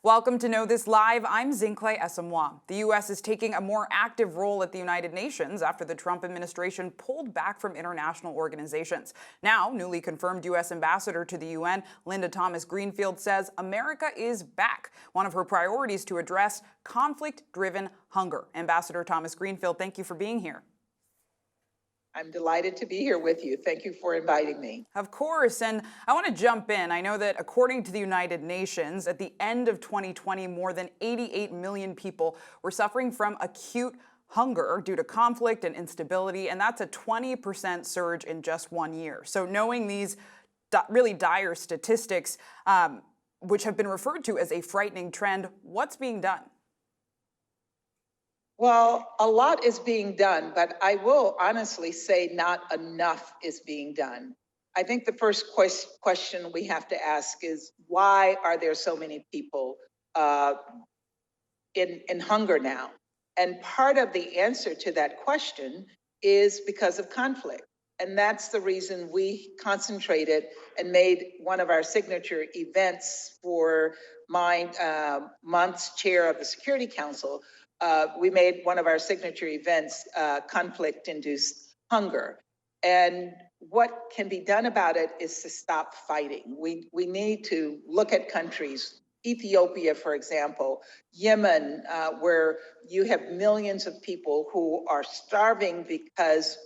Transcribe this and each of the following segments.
Welcome to Know This Live. I'm Zinhle Essamuah. The U.S. is taking a more active role at the United Nations after the Trump administration pulled back from international organizations. Now, newly confirmed U.S. Ambassador to the UN, Linda Thomas-Greenfield, says America is back. One of her priorities to address conflict-driven hunger. Ambassador Thomas-Greenfield, thank you for being here. I'm delighted to be here with you. Thank you for inviting me. Of course, and I want to jump in. I know that according to the United Nations, at the end of 2020, more than 88 million people were suffering from acute hunger due to conflict and instability, and that's a 20% surge in just 1 year. So knowing these really dire statistics, which have been referred to as a frightening trend, what's being done? Well, a lot is being done, but I will honestly say not enough is being done. I think the first question we have to ask is, why are there so many people in hunger now? And part of the answer to that question is because of conflict. And that's the reason we concentrated and made one of our signature events for my month's chair of the Security Council. We made one of our signature events conflict-induced hunger. And what can be done about it is to stop fighting. We need to look at countries, Ethiopia, for example, Yemen, where you have millions of people who are starving because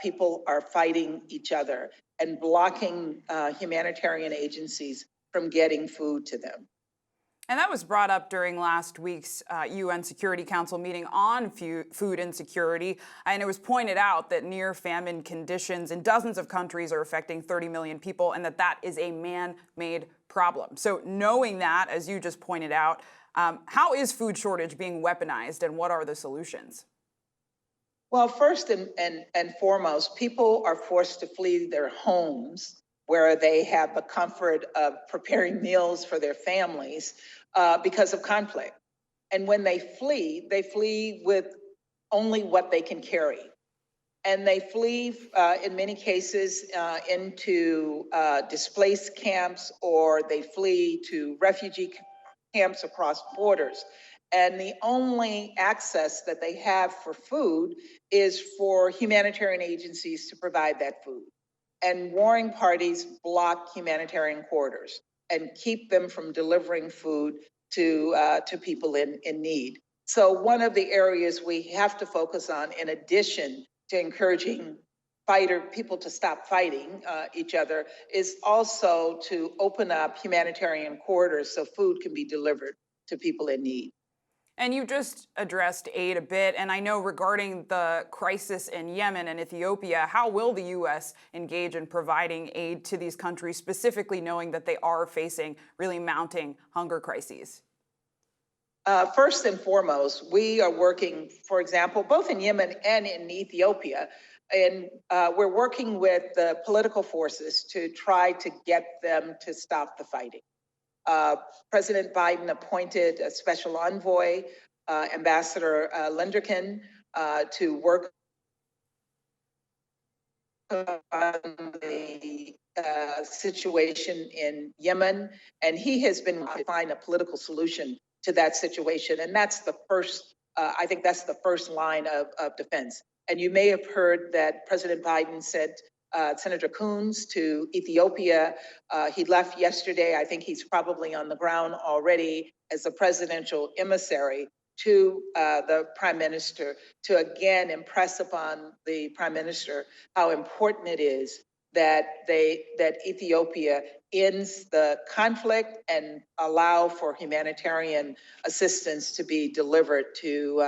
people are fighting each other and blocking humanitarian agencies from getting food to them. And that was brought up during last week's UN Security Council meeting on food insecurity. And it was pointed out that near famine conditions in dozens of countries are affecting 30 million people, and that is a man-made problem. So knowing that, as you just pointed out, how is food shortage being weaponized, and what are the solutions? Well, first and foremost, people are forced to flee their homes where they have the comfort of preparing meals for their families because of conflict. And when they flee with only what they can carry. And they flee, in many cases, into displaced camps, or they flee to refugee camps across borders. And the only access that they have for food is for humanitarian agencies to provide that food. And warring parties block humanitarian corridors and keep them from delivering food to people in need. So one of the areas we have to focus on, in addition to encouraging people to stop fighting each other, is also to open up humanitarian corridors so food can be delivered to people in need. And you just addressed aid a bit, and I know regarding the crisis in Yemen and Ethiopia, how will the U.S. engage in providing aid to these countries, specifically knowing that they are facing really mounting hunger crises? First and foremost, we are working, for example, both in Yemen and in Ethiopia, and we're working with the political forces to try to get them to stop the fighting. President Biden appointed a special envoy, Ambassador Linda, to work on the situation in Yemen, and he has been to find a political solution to that situation, and that's the first. I think that's the first line of defense. And you may have heard that President Biden said. Senator Coons to Ethiopia. He left yesterday. I think he's probably on the ground already as a presidential emissary to the Prime Minister to again impress upon the Prime Minister how important it is that Ethiopia ends the conflict and allow for humanitarian assistance to be delivered to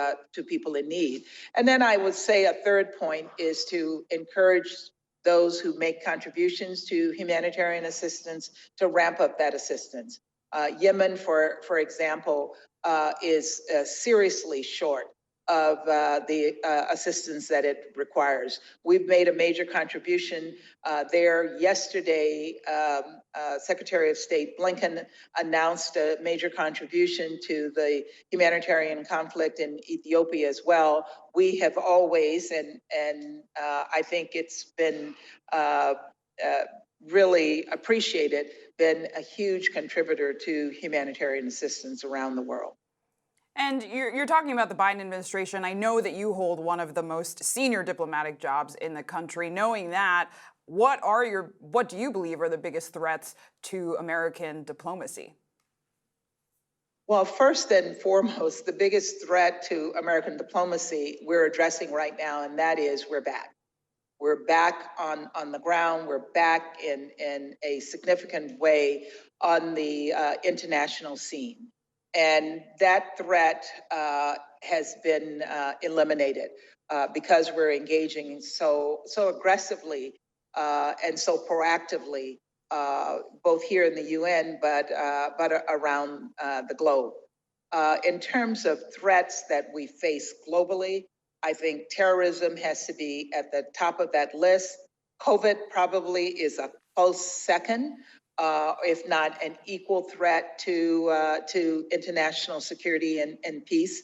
people in need. And then I would say a third point is to encourage those who make contributions to humanitarian assistance to ramp up that assistance. Yemen, for example, is seriously short of the assistance that it requires. We've made a major contribution there. Yesterday, Secretary of State Blinken announced a major contribution to the humanitarian conflict in Ethiopia as well. We have always, and I think it's been really appreciated, been a huge contributor to humanitarian assistance around the world. And you're talking about the Biden administration. I know that you hold one of the most senior diplomatic jobs in the country. Knowing that, what do you believe are the biggest threats to American diplomacy? Well, first and foremost, the biggest threat to American diplomacy we're addressing right now, and that is we're back. We're back on the ground. We're back in a significant way on the international scene. And that threat has been eliminated because we're engaging so aggressively and so proactively, both here in the UN, but around the globe. In terms of threats that we face globally, I think terrorism has to be at the top of that list. COVID probably is a close second, if not an equal threat to international security and peace.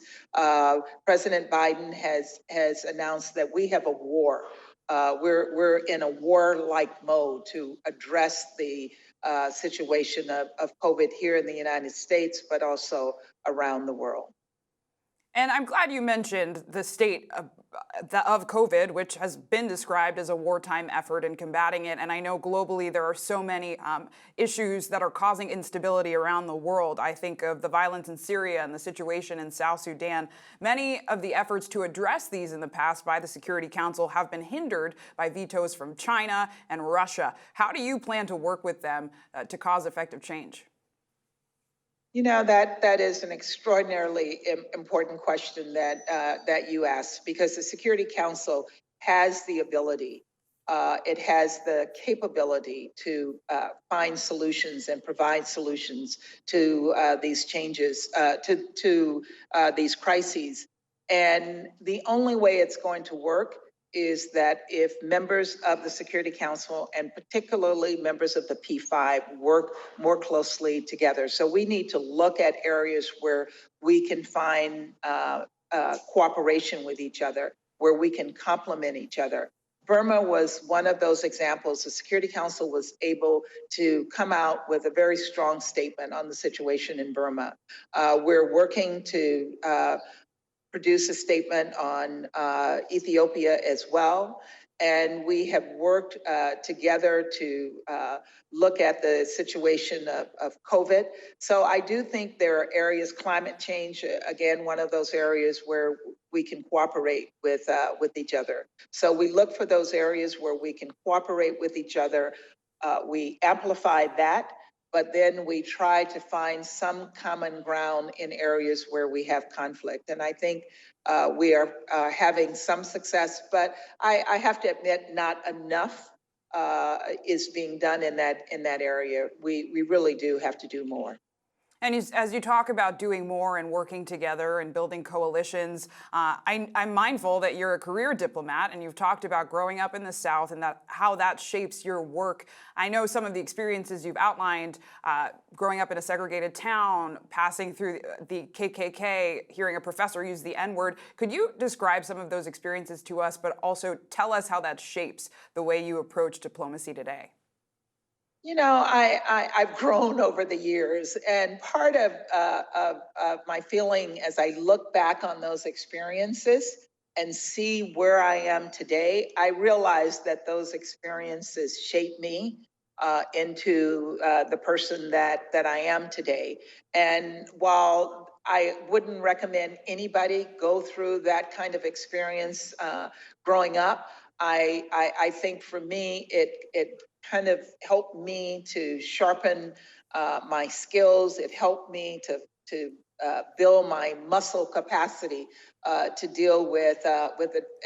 President Biden has announced that we have a war. We're in a war-like mode to address the situation of COVID here in the United States, but also around the world. And I'm glad you mentioned the state of COVID, which has been described as a wartime effort in combating it. And I know globally there are so many issues that are causing instability around the world. I think of the violence in Syria and the situation in South Sudan. Many of the efforts to address these in the past by the Security Council have been hindered by vetoes from China and Russia. How do you plan to work with them to cause effective change? You know, that is an extraordinarily important question that you asked, because the Security Council has the ability, it has the capability to find solutions and provide solutions to these changes, to these crises. And the only way it's going to work is that if members of the Security Council, and particularly members of the P5, work more closely together. So we need to look at areas where we can find cooperation with each other, where we can complement each other. Burma was one of those examples. The Security Council was able to come out with a very strong statement on the situation in Burma. We're working to produce a statement on Ethiopia as well. And we have worked together to look at the situation of COVID. So I do think there are areas, climate change, again, one of those areas where we can cooperate with each other. So we look for those areas where we can cooperate with each other. We amplify that, but then we try to find some common ground in areas where we have conflict. And I think we are having some success, but I have to admit, not enough is being done in that area. We really do have to do more. And as you talk about doing more and working together and building coalitions, I'm mindful that you're a career diplomat, and you've talked about growing up in the South and how that shapes your work. I know some of the experiences you've outlined, growing up in a segregated town, passing through the KKK, hearing a professor use the N-word. Could you describe some of those experiences to us, but also tell us how that shapes the way you approach diplomacy today? You know, I've grown over the years, and part of my feeling as I look back on those experiences and see where I am today, I realize that those experiences shaped me into the person that I am today. And while I wouldn't recommend anybody go through that kind of experience growing up, I think for me, it kind of helped me to sharpen my skills. It helped me to build my muscle capacity to deal with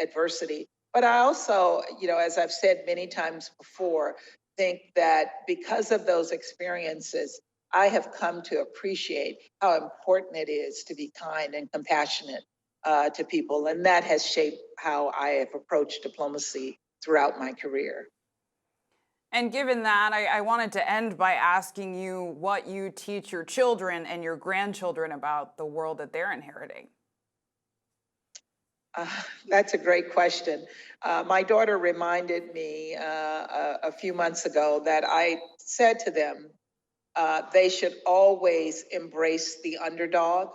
adversity. But I also, you know, as I've said many times before, think that because of those experiences, I have come to appreciate how important it is to be kind and compassionate to people. And that has shaped how I have approached diplomacy throughout my career. And given that, I wanted to end by asking you what you teach your children and your grandchildren about the world that they're inheriting. That's a great question. My daughter reminded me a few months ago that I said to them, They should always embrace the underdog.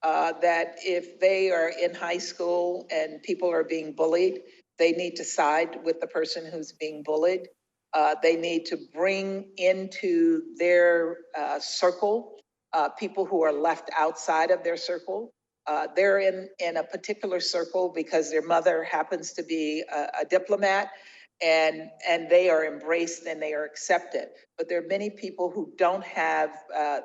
That if they are in high school and people are being bullied, they need to side with the person who's being bullied. They need to bring into their circle people who are left outside of their circle. They're in a particular circle because their mother happens to be a diplomat, and they are embraced and they are accepted. But there are many people who don't have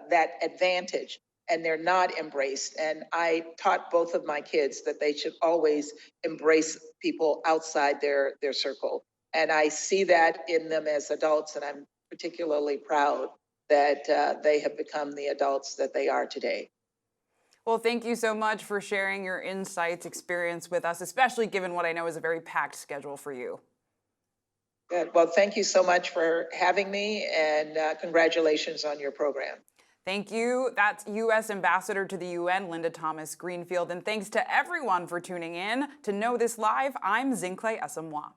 that advantage, and they're not embraced. And I taught both of my kids that they should always embrace people outside their circle. And I see that in them as adults, and I'm particularly proud that they have become the adults that they are today. Well, thank you so much for sharing your insights, experience with us, especially given what I know is a very packed schedule for you. Good. Well, thank you so much for having me, and congratulations on your program. Thank you. That's U.S. Ambassador to the UN, Linda Thomas-Greenfield. And thanks to everyone for tuning in to Know This Live. I'm Zinhle Essamuah.